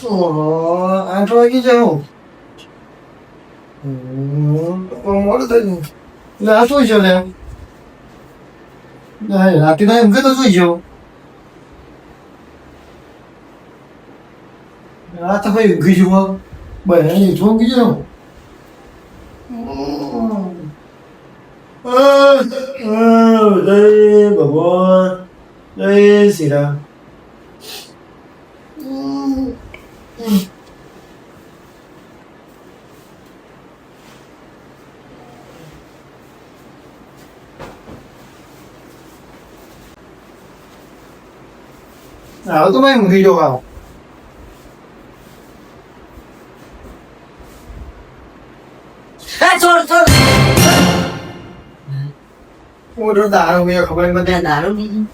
ઓહો 8 વાગી જાવ મોડું થઈ ગયું એટલે આ શું છે લે રાતે ના એમ કે તો શું ગયો આ તો ભાઈ ઊંઘી જુઓ બને જો ઊંઘી જાવ જય ભગવાન જય શ્રી રામ આવો તો ભાઈ ઊંઘી જાવ આવો મોટો દારૂ પીયો ખબર નથી દારૂ પીધું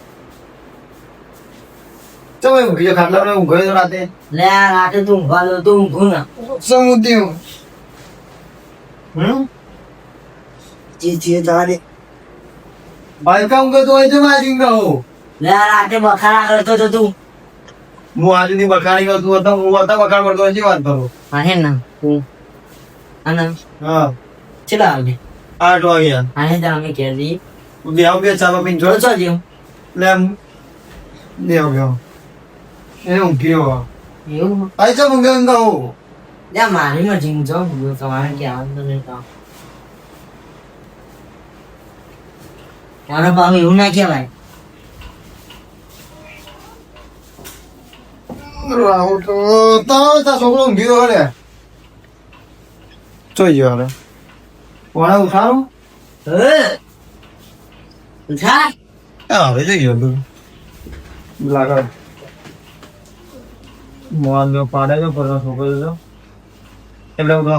તો ભાઈ ઊંઘી જાવ ખાટલા પર ઊંઘ્યો તો રાતે લે રાતે તું ઊંઘવા દો તું ઊંઘું ના સમુદ્ર જે તારે ભાઈ કામ કરતો હોય તો મારી કહો લે રાતે બખાડા કરતો તો તું હું આજે ની બખાડી કરતો હતો હું હતા બખાડ કરતો હોય વાત કરો હે ના તું આના હા ચલા આવે 8 વાગ્યા આને તો અમે કે દી બે આવ બે ચાલો પીન જો જો જો લે દેવ ગયો એ ઊંઘી ગયો એવું આઈ તો ઊંઘે કહો લે મારી માં જીમ જો હું તમારે કે આવતો નહીં તો મારા બાપ એવું ના કહેવાય રાહુલ તો તા છોકરો ઊંઘી ગયો લે જોઈ ગયો હવે વાળા ઉઠાડો ઉઠા હા હવે જઈ ગયો તું લાગે મોહન નો પાડે તો પર છોકરો તો એટલે ઉઠો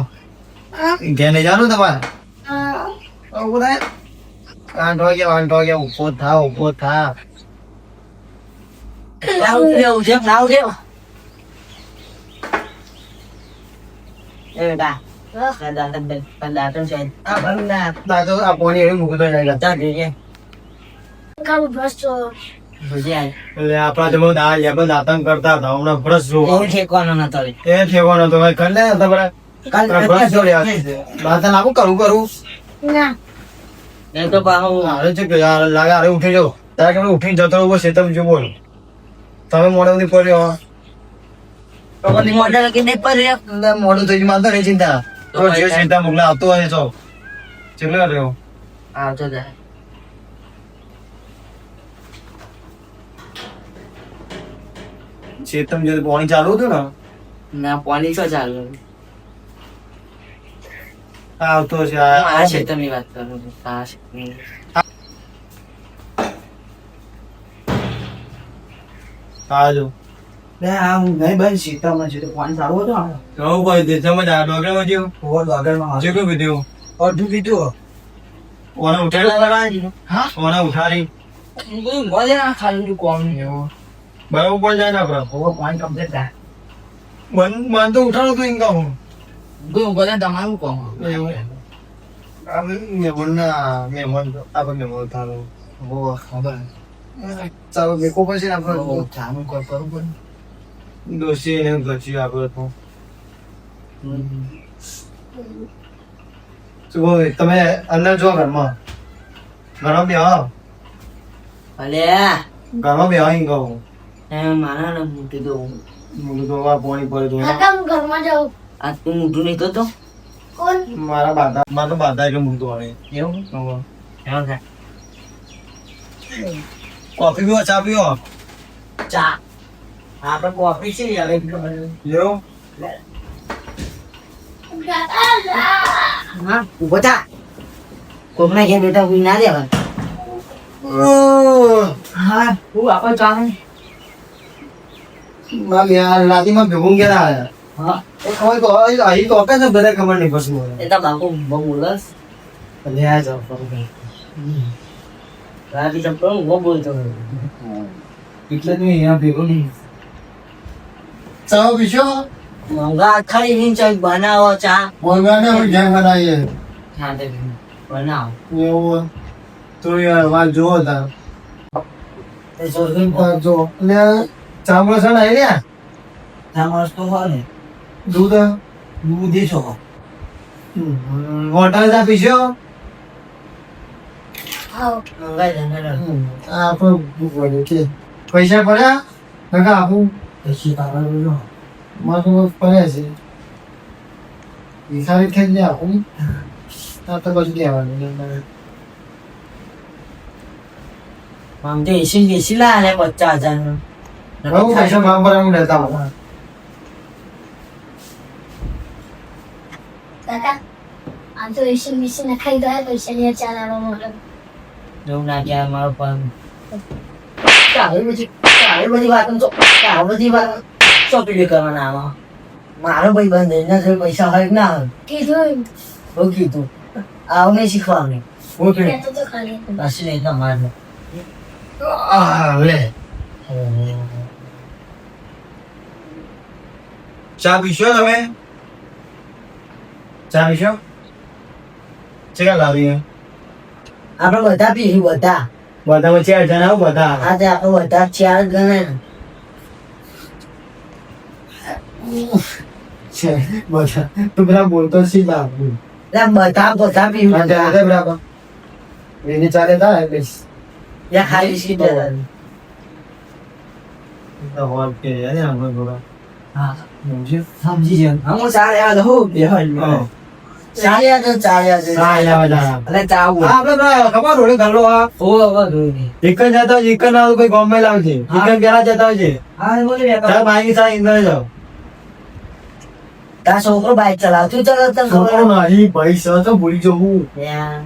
ઘેને જાનું તમારે ઉઠે 8 વાગ્યા ઉભો થા લાવ દે એ બેટા કદા તો છે આ બંદા દાદો આ પોણી એવી મૂકતો જાય તા દે કામ બસ ભજીયા એટલે આપણા તો બહુ દાળ આતંક કરતા હતા હમણાં ફરસ જો એ ઠેકવાનો નતો રે એ ઠેવાનો તો ભાઈ કરી લે તમારે ફરસ જો દાદા નાખું કરું ના એ તો પાહો હારે છે કે યાર લાગે હારે ઉઠી જાઓ તારે કે ઉઠીને જતો રહો છે તમે જો બોલો તમે મોડે સુધી પડ્યો તો મોડલ કે નહીં પર મોડું થઈ ગયું માનતો નહીં ચિંતા તો જે ચિંતા મોકલા આવતો હોય છો ચેલો રહ્યો આવતો જાય ચેતમ જો પાણી ચાલુ હતું ને ના પાણી શું ચાલુ આવતો છે આ છે તમે વાત કરો આ છે આજો લે આ હું નહીં બન સીતામાં છે તો પાણી ચાલુ હતું આ કહું ભાઈ દેશમાં આ ડોગરમાં જેવું ઓર આગળમાં જે કોઈ વિડિયો અડધું કીધું ઓને ઉઠાડી હા ઓને ઉઠાડી મજા ના ખાલી કોમ એવું બરાબર પણ જાય ના બરાબર ઓવર પાણી કમ્પ્લીટ થાય મન તો ઉઠાડો તો એમ કહું કોઈ બધા તમારું કોમ એવું મેમન આપણે મેમન થારો બહુ ખબર ચાલો મેકો પછી આપણે ચાનું કોઈ કરું પણ દોશી ને ગચ્યું આપણે તો શું તમે અંદર જો ઘરમાં ઘરમાં બે આવો અલે ઘરમાં બે આવી કહું એ મારા ને મૂકી દઉં હું તો આ પાણી પડે તો કાકા હું ઘરમાં જાઉં આ તું મૂઠું નહીં તો કોણ મારા બાધા એટલે મૂકતો આવે એવું એવું છે કોફી પીવો ચા પીવો ચા આપણે કોફી છે યાર એવું હા ઉભો થા કોકના ઘેર બેટા ઉઈ ના દેવા હા હું આપણે ચા રાતીમાં ભેગું ગયા હા એ ખબર તો અહીં તો કે બધા ખબર નહીં પછી એ તો બાપુ બહુ બોલસ લે આ જાવ ફરું રાતી તો બહુ બોલતો એટલે જ અહીંયા ભેગો નહીં ચા પીશો મંગા ખાઈ નહીં ચાલ બનાવો ચા બોલવાને હું જેમ બનાવીએ હા તે બનાવો એવું તો યાર વાત જોવો તાર એ સોરગી જો એટલે ચામડો છે ને અહીંયા બધા માણસ તો હોય ને દૂધ દૂધ છો વોટર ચા પીશો આવો આપણે ભૂખ લાગે છે પૈસા પડ્યા કાકા આપું પછી તારા બોલો મારું પડ્યા છે ભિખારી થઈ જાય આપું આ તો બધું દેવાનું આમ તો એસી લા ને 50,000 નું બહુ પૈસા માંગ પર હું લેતા હું કાકા આ તો એસી મિશન નખાઈ દો પૈસા ને ચાલાવા મોટો એવું ના કહેવાય મારો પણ તારી બધી વાત ચોપડી કરવાના આમાં મારો ભાઈ બંધ એના જોડે પૈસા હોય કે ના હોય કીધું બહુ કીધું આવું નહીં શીખવાનું હું કે કહેતો તો ખાલી બસ નહીં તમારે લે ચા પીશો તમે ચા પીશો ચેકા લાવી આપણે બધા પીશું બધા બધામાં 4 જણા આવો બધા આજે આપણે બધા 4 ગણે ને છે બધા તું પેલા બોલતો સીધા આપું એટલે બધા પીવું બરાબર એની ચાલે થાય એટલે યા ખાલી સીટ હોલ કે યાર આપણે બોલા હા સમજ્યો સમજી જાય હું સારે આ હો બે હોય સારે આ તો ચાલે આ સારે આ બધા એટલે ચાવું આપણે ખબર રોડે ગલ્લો આ ઓ બધું નહીં ચિકન જતા હોય ચિકન ના કોઈ ગોમે લાવજે ચિકન પેલા જતા હોય છે હા બોલે તાર માગી સા ઇન્દર જાવ તાર છોકરો બાઈક ચલાવતું ચલાવતા છોકરો નહીં પૈસા તો ભૂલી જવું યા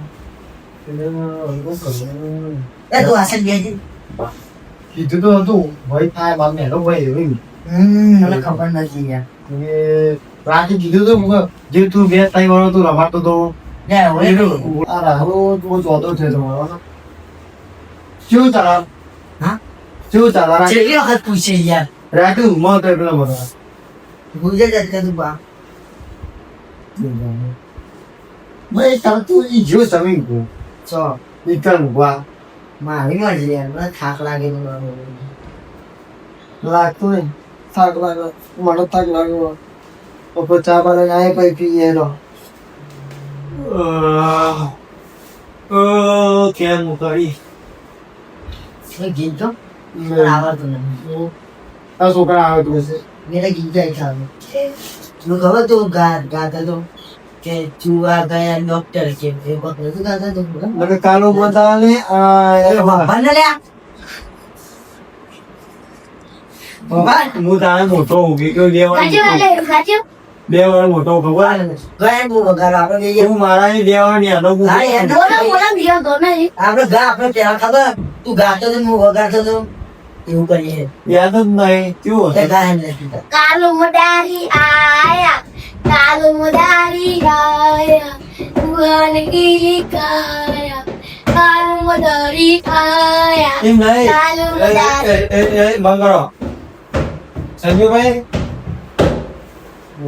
એ તું આસન બેજી કીધું તો હતું ભાઈ થાય બાપ ને હેલો ભાઈ એવી મને ખબર નથી યાર રાતે કીધું તો જે તું બે તાઈ વાળો તું રમાતો તો લે ઓય આ રાહો તું જોતો છે તમારો શું ચાલા હા શું ચાલા છેલ્લી વખત પૂછે યાર રાતું મત એટલા બધા ભૂજે જતે તું બા ભાઈ તાર તું ઈ જો સમી કો ચો ઇકન વા મારી મરજી યાર મને થાક લાગે લાગતું નહીં થાક લાગે મને થાક લાગ્યો તો ચા પાણી આય પછી પીએ તો કેમ કરી એ ગીત તો આવડતું નહીં આ છોકરા આવે તું છે મેરે ગીત જાય ખાવું તું ખબર તું ગાતા તો કે ચુવા ગયા ડોક્ટર કે એ વખત તું ગાતા તો મને કાલો બતાવે ભલે લ્યા હું તારે મોટો ઉભી ગયો બે વાર મોટો ખબર ગયા બહુ વગાડ આપણે હું મારા દેવાની આનો હા યાર બોલો બોલો બીજો તો નહીં આપણે ગા આપણે પેલા ખબર તું ગાતો તો હું વગાડતો તો એવું કરીએ યાદ જ નહીં કેવું તે હતું ગાય નથી કાલુ મદારી આયા ભગવાન કી કાયા કાલુ મદારી આયા એમ નહીં કાલુ મદારી મંગળો સંજુભાઈ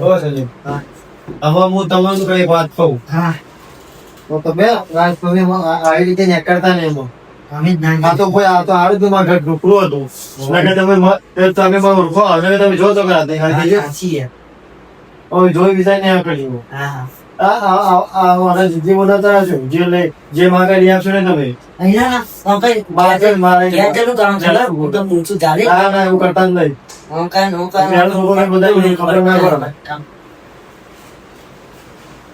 ઓ સંજુ હવે હું તમને કઈ વાત કહું હા તો તમે રાત તમે આવી રીતે નીકળતા ને એમાં અમે જ ના આ તો કોઈ આ તો આડું તમારા ઘર ઢોકળું હતું નકર તમે તમે મને ઓળખો હવે તમે જો તો કરા તે સાચી છે હવે જોઈ વિચાર ને આ કર્યું હા આ મારા જીજી બોલાતા છો જે માગે લઈ આપશો ને તમે અહીંયા ના ઓકે માગે મારે ક્યાં ચાલુ કામ ચાલે હું તો મૂછું ચાલે ના ના એવું કરતા જ નહીં ઓકે પેલા લોકોને બધાને ખબર ના પડે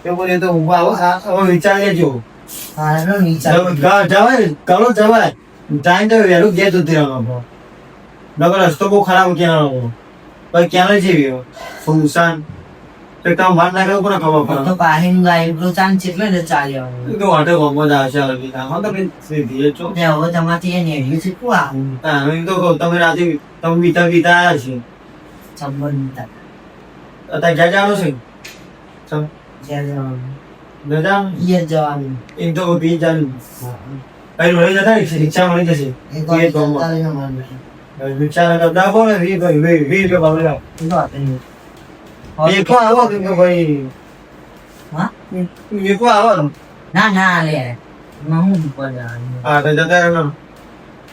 એવું બોલે તો હું હવે વિચાર લેજો હા નો નીચા જવાય કરો જવાય ટાઈમ તો વહેલું ઘેર જતી રહેવાનો નગર રસ્તો બહુ ખરાબ ક્યાં પછી ક્યાં જેવી ફુસાન તો તમે માર ના કરો કોને ખબર પડે તો પાહીન ગાય બ્રો ચાન્સ એટલે ને ચાલ્યો તો વાટે ગમો જ આવશે હવે આમાં તો સીધી છો તે હવે તમારથી એ નેડ્યું છે તું આવું હું તો કહું તમે રાતે તમે બીતા આવ્યા છે સંબંધ અત્યારે ક્યાં જવાનું છે જ્યાં જવાનું નજા ઈ જવાનું એમ તો બી જાનું કઈ લઈ જતા રિક્ષા મળી જશે એ તો ચાલે ને મારું રિક્ષા કરતા કોને 20 રૂપિયા ભાવ લાવ એ તો આપે એકલો આવો કે ભાઈ હા એકલો આવો ના ના લે હું ઉપર જવાનું હા તો જતા રહેલો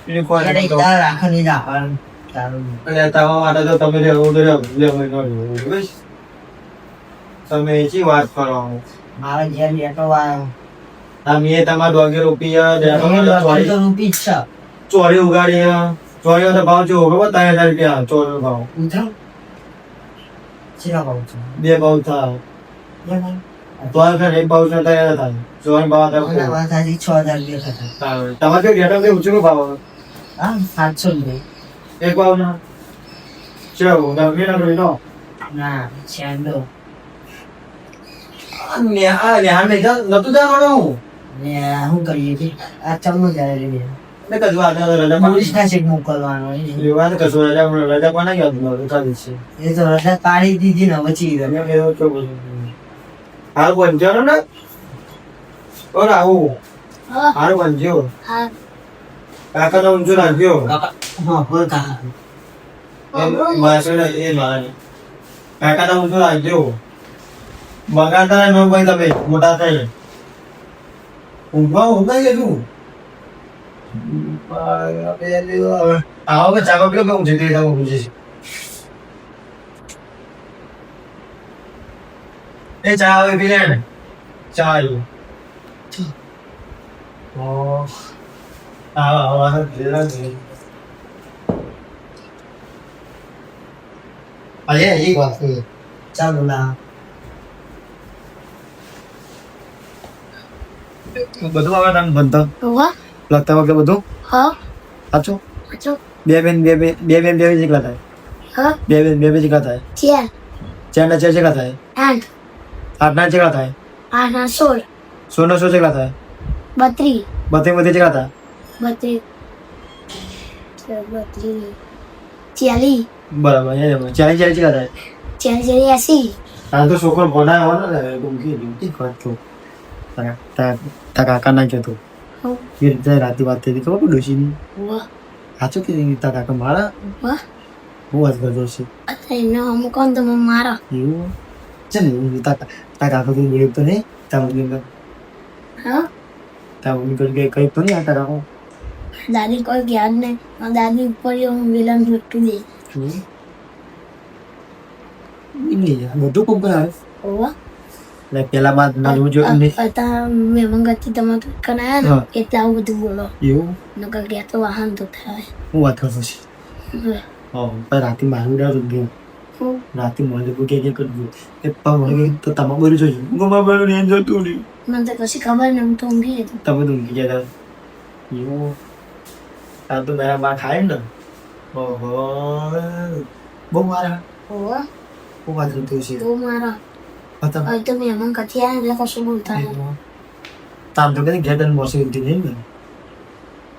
એકલો અરે તાર રાખો નહીં રાખવાનું તારું અને તમારા માટે તો તમે રહેવું તો રહેવું, લેવું ન રહેવું, બસ. તમે એચી વાત કરો. મારા ઘેર લેટો આવ્યો આ મેં તમારા ડોગે રૂપિયા તો રૂપી જ છે ચોરી ઉગાડી ચોરીઓ તો ભાવ જો ખબર 3,000 રૂપિયા ચોરીનો ભાવ ઉઠો ચેલા ભાવ છે 2 ભાવ થાય તો એક ભાવ છે 3,000 થાય ચોરી ભાવ થાય મને વાત આજે 6,000 રૂપિયા થતા તમારે ઘેટા બે ઊંચું ભાવ આવે? હા 700 રૂપિયા એક ભાવ ના ચેવો નવી નવી નો ના છેંડો નતું જવાનું ને શું કરીએ છીએ આ ચમનો જાય રે ને કશું રજા પોલીસ ના ચેક મોકલવાનો હોય ને. વાત કશું રજા પણ નહીં આવતું ચાલે છે એ તો રજા કાઢી દીધી ને બચી ગયો હાલ બંધ્યો ને ઓર આવું હા હાલ બંધ્યો હા કાકા નો ઊંચો રાખજો હા બોલ કા કાકા નો ઊંચો રાખજો બગાડતા ન ભાઈ તમે મોટા થાય ઊંઘવા ગયું આવો કે ચાકો પેલો કેવું છે તે પૂછે છે એ ચા આવે પી લે ને ચા આવ્યું અરે એક વાત ચાલો ના બધું આવે તને બનતા વાહ લગતા વખતે બધું હા સાચું અચો બે બેન જેટલા થાય હા બે બેન જેટલા થાય ચાર 4 ના 4 જેટલા થાય 8 8 ના જેટલા થાય 8 ના 16 16 ના 16 જેટલા થાય 32 32 જેટલા થાય 32 40 બરાબર 40 જેટલા થાય 80 આ તો છોકરો ભણાયો ને ગમકી ગમતી વાત તો તા કાકા ના કહેતો હું એ રીતે રાતે વાત થઈ ખબર પડે ડોશીની વાહ સાચું કીધું તા કાકા મારા વાહ હું વાત કરતો છે અત્યારે ન અમુક કોણ તમે મારો એવું ચાલ એવું તા કાકા તો બોલ્યો તો નહીં તા મમ્મી હા તા મમ્મી કઈ તો નહીં આ તા કાકો દાદી કોઈ જ્ઞાન નહીં દાદી ઉપર હું વિલન છૂટું દે બધું કોમ કરાવે વાહ એટલે પેલા માં મારું જો અત્યારે મહેમાન ગતિ તમે કરાયા ને એટલે આવું બધું બોલો એવું નકર ગયા તો વાહન તો થાય હું વાત કરતો છે પણ રાતે મારું ડર ગયું હું રાતે મને કે કરવું કે પણ તો તમારે બધું જોયું ગમા બધું ને જતું નહીં મને તો કશી ખબર નહીં હું તો ઊંઘી હતી તમે તો ઊંઘી ગયા એવું આ તો મારા માં ખાય ને ઓહો બહુ મારા ઓવા બહુ વાત કરતું છે તું મારો હવે તો મહેમાન ગતિ આવ્યા એટલે કશું બોલતા નહીં તામ તો કદી ઘેર મોસી ઉઠી નહીં ને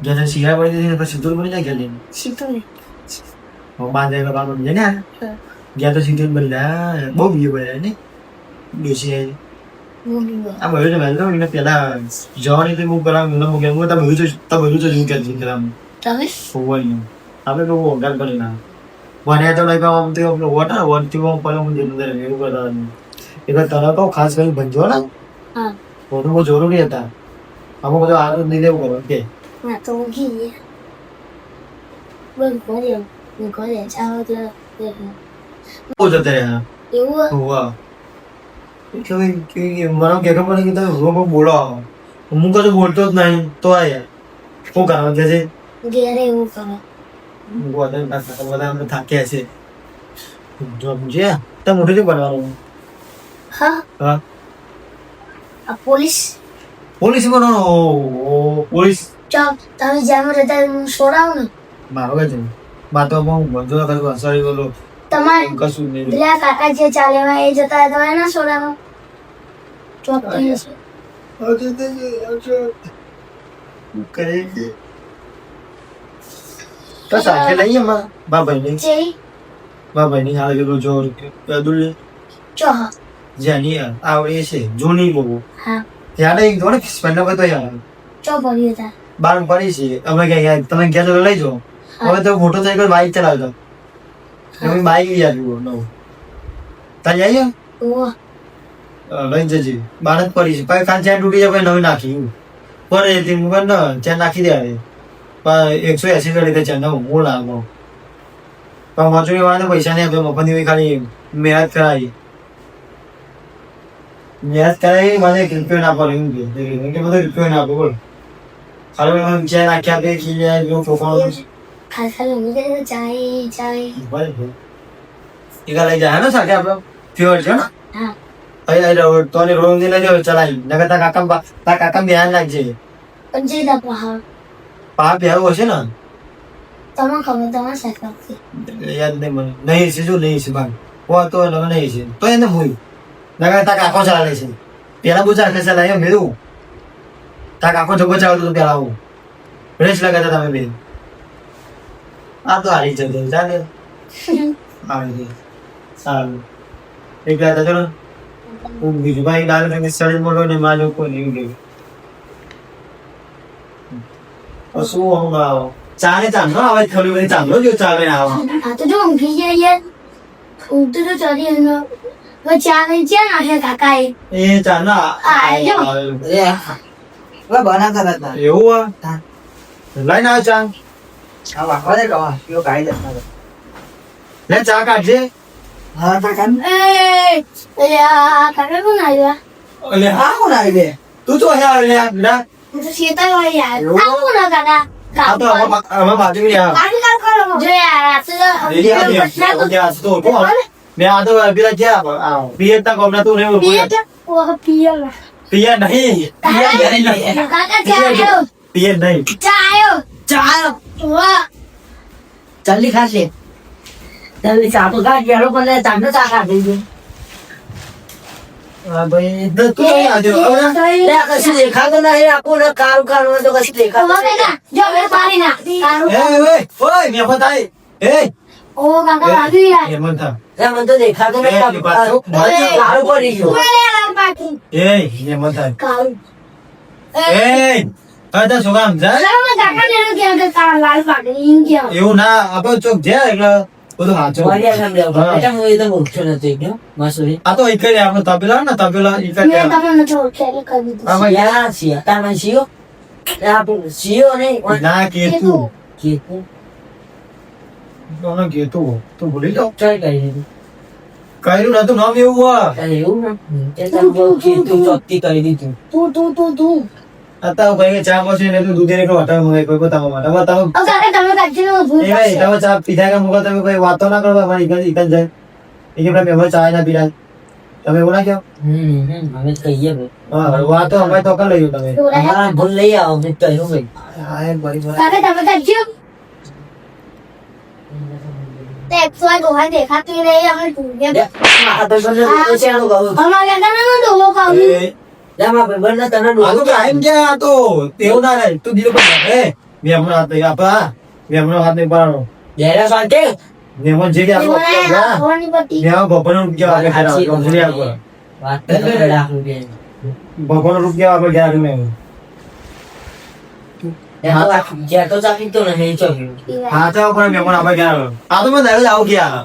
ઘેર શિયા પડી દીધી પછી સીધું બની જાય ઘેર લઈને સીધું ને બાંધે બાબા બની જાય ને ગયા તો સીધું બની જાય બહુ બીજું બને ને બેસી આવી હું બીવો આ બધું તો મેં એને પેલા જવાની તો હું કરાવ ન મૂકે હું તમે બધું તો જોઈ કે કરાવ તમે હોવાનું આપણે લોકો ઓગાર કરી ના મને તો નહીં કામ તો આપણો વોટર વોટથી હું પર હું જેનું એવું કરતા એટલે તને તો ખાસ કરી ભંજો ને હા ફોટો બહુ જરૂરી હતા અમુક બધું આગળ નહીં દેવું કરો કે ના તો ઊંઘી ગયા બોલ ઘરે ચાલો તો બહુ જતા રહ્યા એવું હોવા એટલે મને કે ખબર કે તમે રોગ બોલો હું કશું બોલતો જ નહીં તો આયા શું કારણ કે છે ઘેરે એવું કરો બધા અમને થાક્યા છે જો છે તો મોટું શું બનવાનું હા હા આ પોલીસ પોલીસ બનવાનો પોલીસ ચાલ તમે જેમ રહેતા હું છોડાવું ને મારો કે છે માતો હું બંધો કરું અસારી બોલો તમારે કશું નહીં પેલા કાકા જે ચાલે એ જતા હતા તમે ના છોડાવો ચોકતી કરે છે તો સાથે લઈએ માં બાબાઈ છે ની હાલ ગયો જો દુલ્લે ચો જાની આવડે છે જૂની બહુ હા યાદ એક દોડે સ્પેન્ડ તો યાર ચો પડ્યું હતા બાર પડી છે અમે ક્યાં તમે ગયા તો લઈ જાઓ હવે તો મોટરસાઇકલ બાઇક ચલાવતો તમે બાઇક લઈ આવ્યું નવું ત્યાં જઈએ ઓ લઈ જજે બાર જ પડી છે પછી કાન ચેન તૂટી જાય પછી નવી નાખી પડે તે મુકન ને ચેન નાખી દે પણ 180 કરી દે ચેન હું લાગો પણ મજૂરી વાળાને પૈસા નહીં આપ્યો મફતની ખાલી મહેનત કરાવી મને રૂપિયો ના પડે એમ કે બધો રૂપિયો ના આપો બોલ ખાલી વિચાર નાખ્યા આપે કે છોકરાઓ ખાસ ખાલી ઊંઘી જાય તો ચાય એકા લઈ જાય ને સાથે આપડે ફ્યોર છે ને હા તો રોડ લઈ જાવ ચલાવી નગર તાર કાકા ધ્યાન રાખજે પણ જે દા પહાડ પા પહેરવો હશે ને તમે ખબર તમારે સાચી યાદ નહીં મને નહીં છે શું નહીં છે ભાગ હો તો લગ્ન નહીં છે તો એને મૂઈ નગર તાર કાકો ચાલે છે પેલા બુચા આખે ચલાવી મેરું તાર કાકો જગો ચાલતો તો પેલા આવું રેસ લગાતા તમે બે આ તો હારી જતો ચાલે આવી ગઈ સારું એક રાત ચલો બીજું ભાઈ ડાલે તમે શરીર મોટો ને માજો કોઈ નહીં ગયું શું હું આવો ચાલે ચાંદલો આવે થોડી બધી ચાંદલો જો ચાલે આવો આ તો જો ઊંઘી જાય યાર ઊંઘતો તો ચડી એનો ચા લઈ જ્યાં નાખે કાકાએ એ ચાંદલો હવે બનાવતા હતા એવું આ લઈને આવ ચા આ વાપરે કવા યો કાઈ દેતા લે ચા કાઢજે હા તા કાન એ કાકા કોણ આવ્યા અલે હા કોણ આવી દે તું તો હે લે ના હું તો શેતા હોય યાર આ કોણ કાકા આ તો અમે બાજુ ની આ કાકી કાક કરો જો યાર આ તો આ તો કોણ મે આ તો પેલા જ્યાં આ પિયર તા કોમના તું ને પિયર નહીં કાકા ચા આવ્યો પિયર નહીં ચા આવ્યો ચાલ વાહ જલ્દી ખાશે જલ્દી ચા તો કાઢ ગયો પણ તમને ચા કાઢી દે આ ભાઈ તું આજો લે કશું દેખાતો નહીં આખું ને કારું કારું તો કશું દેખાતું કાકા જો મે પાણી નાખતી ઓય મે બતાઈ એ ઓ કાકા આવી યાર એ મન થા લે મને તો દેખાતું નહીં કારું પડી ગયો એ મન થા કાળું એ આ છોકરા સમજાય કાકા ને કે કાળા લાલ પાડી ગયા એવું ના આપણે ચોક જાય એટલે બધું હાચો મારી આમ લેવો બેટા હું એ તો મૂર્છો નથી ગયો માસુરી આ તો એક જ આપણે તપેલા ને તપેલા એક જ મેં તમને તો ખેલ કરી દીધું આમાં યા સિયા તામાં સિયો આપણે સિયો નહીં ના કેતું કેતું કોનો કેતું તું ભૂલી જાવ ટ્રાય કરી દીધું કર્યું નતું નામ એવું આ અરે એવું ને તે તો બહુ કેતું ચોકતી કરી દીધું તું અત્યારે ભાઈ ચા પછી ને તું દૂધ ને હટાવ મને કોઈ બતાવવા માટે હવે તમે ઓ કાકા તમે કાઢી લો ભૂલ એ ભાઈ તમે ચા પીધા કે મુકો તમે કોઈ વાતો ના કરો મારી ઇકન જાય એ કે ભાઈ મેં ચા ના પીડા તમે એવું ના કહો હવે કહીએ ભાઈ હા વાતો અમે તો કર લઈયો તમે હા ભૂલ લઈ આવો મેં કહ્યું ભાઈ હા એ બરી કાકા તમે કાઢી તે સોય ગોવા દેખાતી રહી અમે ભૂલ આ તો મને પૂછ્યાનું કહું અમાર કાકા ને તો કાવ જામા ભાઈ બને તને આ તો ટાઈમ કે આ તો તેવું ના રહે તું દીલો પર એ મે હમણાં હાથ નહીં આપા મે હમણાં હાથ નહીં પાડો જયરા શાંતિ મે મન જે કે આપણો હોની પટ્ટી મે ભગવાન રૂપ કેવા કે ખારા સમજી આપો વાત તો રાખું કે ભગવાન રૂપ કેવા આપણે ગયા મે જ્યાં તો ચાકી તો નહીં ચોક્યું હા તો પણ મે પણ આપણે ગયા આ તો મે દારૂ આવ ગયા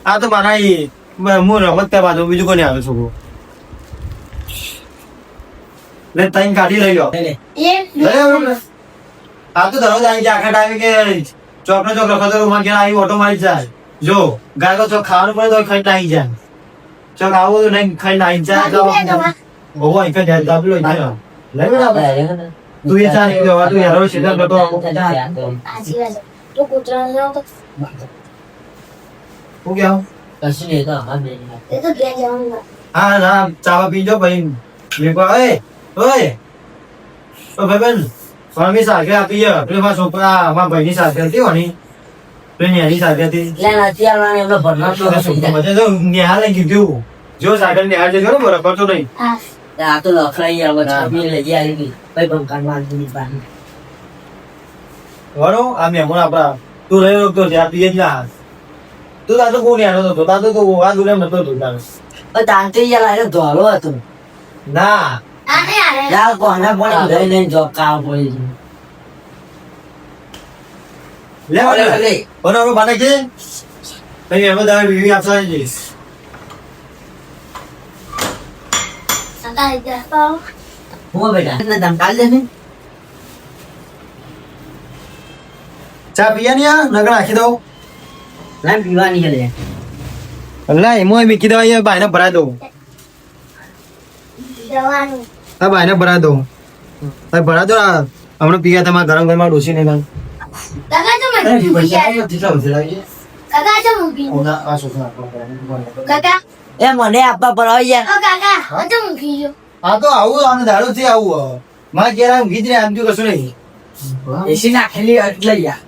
આ તો મારા હું રમત કરવા દઉં બીજું કોને આવે છોકરો લે તાઈ કાઢી લઈ લો આ તો દરરોજ આવી જાય આખા ટાઈમે કે ચોકનો ચોક રખતો માં ઘેર આવી ઓટો મારી જાય જો ગાય તો ચોક ખાવાનું પડે તો ખાઈ નાઈ જાય ચોક આવું તો નહીં ખાઈ નાઈ જાય તો બહુ એક જ દાબલો જાય લઈ બેટા તું એ ચાલ કે તું યાર સીધા બેઠો આજી વાત તો કૂતરા નો તો હું ગયા કશું નહીં તો અમાર બે એ તો ગયા જવાનું હા ના ચાવા પીજો ભાઈ મે કો ઓય ઓ ભાઈબંધ સ્વામી સાથે આપી પેલી માં છોકરા માં ભાઈની સાથે હતી હોની પેલી એની સાથે હતી એટલે નથી આવવાને એમનો ભરનાર તો મજા તો નિહાળ લઈ કીધું જો સાગર નિહાળ જજો ને બરાબર તો નહીં હા આ તો લખરાઈ આવે છબી લઈ આવી ગઈ ભાઈ બંકાન મારી પાણી વરો આ મેમણ આપડા તું રહ્યો તો ત્યાં પીએ જ ના તું તાતો કોણ યાર હતો તાતો તો આ દુનિયા નતો તું તાંત્રી યાર આને ધોળો હતો ના આને આને યાર કોના પણ ગઈ નહીં જોબ કામ પડી લે લે ઓનો બાને કે તઈ એમ દા વિવી આપવા જઈશ સતા જતો હું બેટા ને દમ કાલ દે ને ચા પીયા ને નગર નાખી દઉં લાઈન પીવાની છે લે. અલ્લા એમાં મીકી દેવા અહીંયા બાયને ભરા દઉં જવાનું હા બાયને ભરા દઉં ભાઈ ભરા દો આ હમણાં પીયા તમારા ગરમ ગરમ ડોસી નહીં કાંઈ કાકા તો મને કાકા તો મૂકી કાકા એ મને આપવા પર આવી યાર. ઓ કાકા હું તો મૂકી ગયો આ તો આવું આને દાડો થી આવું મારે ઘેર આમ ગીત રે આમ જો કશું નહીં એસી નાખેલી એટલે યાર.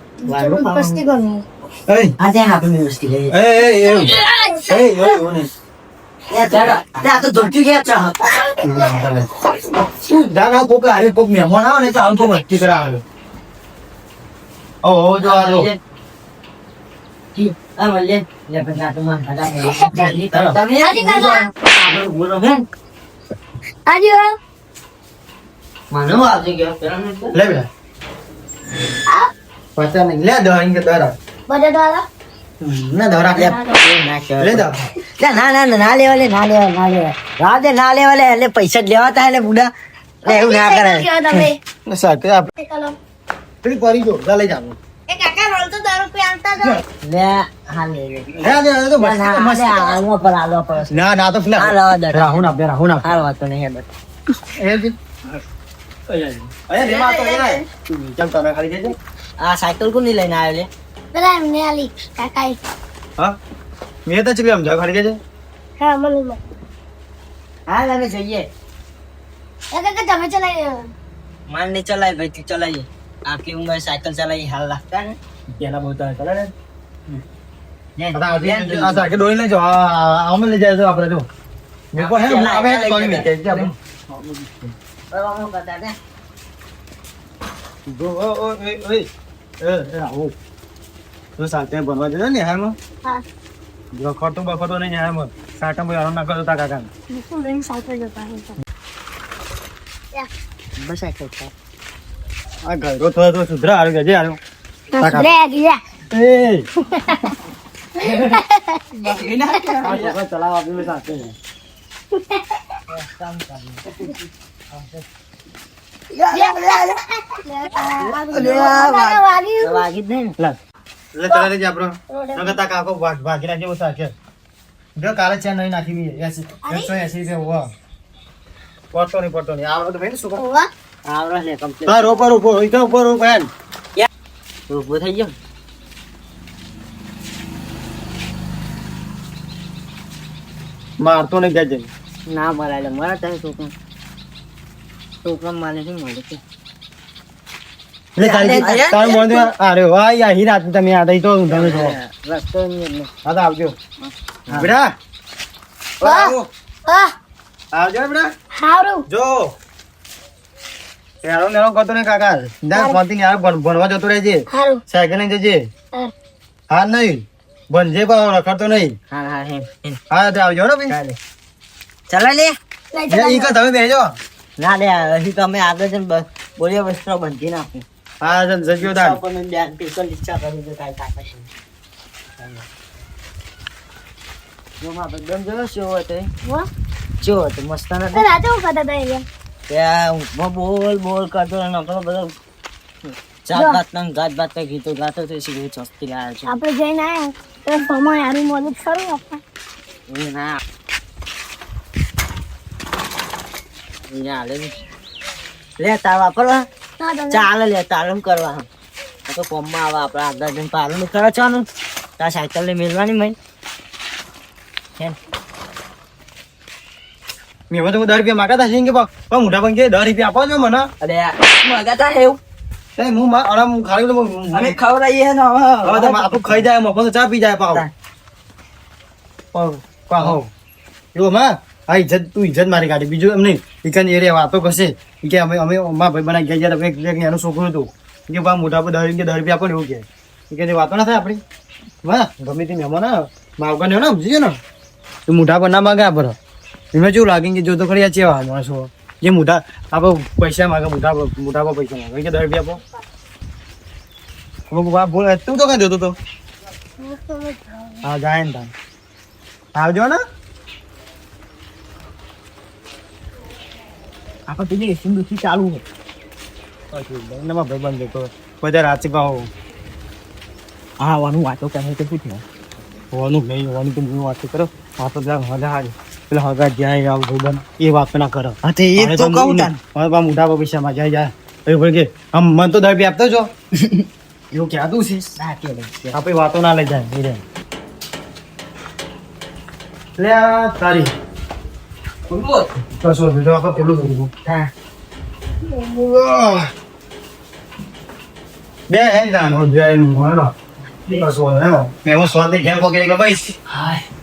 મસ્તી કરું એય આ ત્યાં આપણે વ્યવસ્થિત લઈએ. એય એવું એવું નહીં એ તારા આ તો ધોતી ગયા ચા. દાદા કોક આરે કોક મહેમાન આવે ને તો આમ તો મસ્તી કરાવે ઓ જો આ જો આ મળે લે બધા તો માન ખાડા તમે આજી કાકા આપણે બોલો હે આજી માનો આવજે ગયો પેલા ને લે બેટા પતા નહીં લે દવા ઇંગે દરા બધા દ્વારા ના દરા લે લે દવા ના ના ના લેવા લે ના લેવા ના લેવા રાતે ના લેવા લે એટલે પૈસા જ લેવા તા એટલે બુડા લે એવું ના કરે. કેવો તમે સાકે આપણે ચલો પેલી પરી જો જા લઈ જાવ એ કાકા રોલ તો દારૂ પી આવતા તો લે હા લે લે લે લે તો ના ના મસ્ત આવો પર આલો પર ના ના તો હા ફ્લા લાવા દે રાહુલ આપે રાહુલ આપે હાલ વાત તો નહીં હેડ એ જી અરે રેમા તો એના ચાલ તને ખાલી દેજે આ સાયકલ કોની લઈને આવ્યો લે પેલા એમને આલી કાકા હા મેં તો ચલી આમ જા ખાલી દેજે હા મને હા અમે જઈએ એ કાકા તમે ચલાવી માન ને ચલાય ભાઈ તું ચલાઈએ આટલી ઉંમરે સાયકલ ચલાવી હાલ લાગતા ને પેલા બોલતા ચલે ને લે આ સાકે ડોઈ લઈ જો આમ લઈ જાય તો આપણે જો મેં કો હે આવે કોની મે તે આપણે જો ઓ ઓ એ આવો તો સાથે બનવા દે ને હામ હા જો ખોટું બખોટું નહીં હામ સાટા બોય આરામ ના કરો તા કાકા હું લઈને સાયકલ જતા હું બસ સાયકલ આ ઘરો તો સુધરા આવી ગયા જે આરો રે ગયા એ ચલાવ આપી સાથે વાગી જ નહીં ને લે ચલા દે આપણો નકર તા કાકો ભાગી નાખે ઓ સાકે જો કાલે ચેન નહીં નાખી મી 180 રૂપિયા પડતો નહીં આવડો તો ભાઈ શું કર આવરો લે કમ્પ્લીટ તાર ઉપર ઉપર હોય તો ઉપર ઉપર એમ ઉભો થઈ ગયો મારતો નહીં જાજે ના મરાય લે મરા તમે છોકરા માને શું મળે છે લે તારી તાર મોંદે અરે વાહ યા હીરા તમે આ દઈ તો તમે જો રસ્તો નહીં આ તો આવજો બેટા આવજો બેટા હારું જો એરો નેરો કરતો ને કાકા દા ફોનથી યાર ભણવા જતો રહેજે હારું સાયકલ લઈને જજે હા નહીં ભણજે પણ રખડતો નહીં હા હા હે હા તો આવજો ને ભાઈ ચાલો લે ઈ કા તમે બેજો ના લે હજી તો અમે આગળ જઈને બોલ્યા વસ્ત્રો બંધી નાખું હા જજો દાન પણ બેન પીસલ ઈચ્છા કરી દે કાઈ કાકા છે જો માં બદમ જો શો હતો વાહ જો હતો મસ્ત ના તો રાતે હું કરતા હતા અહીંયા ત્યાં ઊંઘમાં બોલ બોલ કરતો અને આપણો બધો જાત બાત ના ગીતો ગાતો તો શીખવું ચસ્તી લાવે છે આપણે જઈને આયા તો સમય હારું મદદ કરું આપણે એ ના એને હાલે લે તાર વાપરવા ના તમે ચાલે લે તારું કરવા આ તો કોમમાં આવે આપણે આગળ જઈને પાલું ખર્ચવાનું તાર સાયકલ ને મેળવાની મય કેમ મેં તો 10 રૂપિયા માંગતા છે કે પણ મોટા પણ કે 10 રૂપિયા આપો છો મને અરે મગાતા હે એવું તે હું આરામ ખાલી તો અમે ખવડાઈએ ને હવે હવે તો આપણું ખાઈ જાય મફત ચા પી જાય પાવ પાવ એવો માં આ ઇજ્જત તું ઇજ્જત મારી કાઢી બીજું એમ નહીં ઈકન એરિયા વાતો કરશે કે અમે માં ભાઈ બનાવી ગયા હતા એક એનું છોકરું હતું કે બા મોટા પર 10 રૂપિયા આપો ને એવું કે વાતો ના થાય આપણી વાહ ગમે તે મહેમાન માવગા ને સમજી ને તું મોટા પર ના માગે આપણે એમાં કેવું લાગે કે જો તો ખરી આ ચેવા માણસો જે મોટા આપણે પૈસા માગે મોટા પર પૈસા માગે કે 10 રૂપિયા આપો બોલ તું તો કઈ દેતો તો હા જાય ને તાન આવજો ને આપણે પેલી સિંધુથી ચાલુ હોય ભાઈ બંધ તો બધા રાચી પાવો આવવાનું વાતો કહે તો પૂછ્યો હોવાનું નહીં હોવાનું તો હું વાત કરો આ તો પેલા મજા આવે પેલા હગા જાય આવું ભાઈબંધ એ વાત ના કરો હા તે એ તો કહું તાન મારા પા મોટા પૈસા જાય જાય ભાઈ કે આમ મન તો દર બી આપતો છો એવું ક્યાંતું છે ના કે ભાઈ આપણે વાતો ના લઈ જાય એ રે લે આ તારી કશો બીજો આપણે પેલું કરું હા બે હે જાણ હો જાય નું મળો કશો હે મેં હું સ્વાદ ની જેમ પકડી કે ભાઈ હાય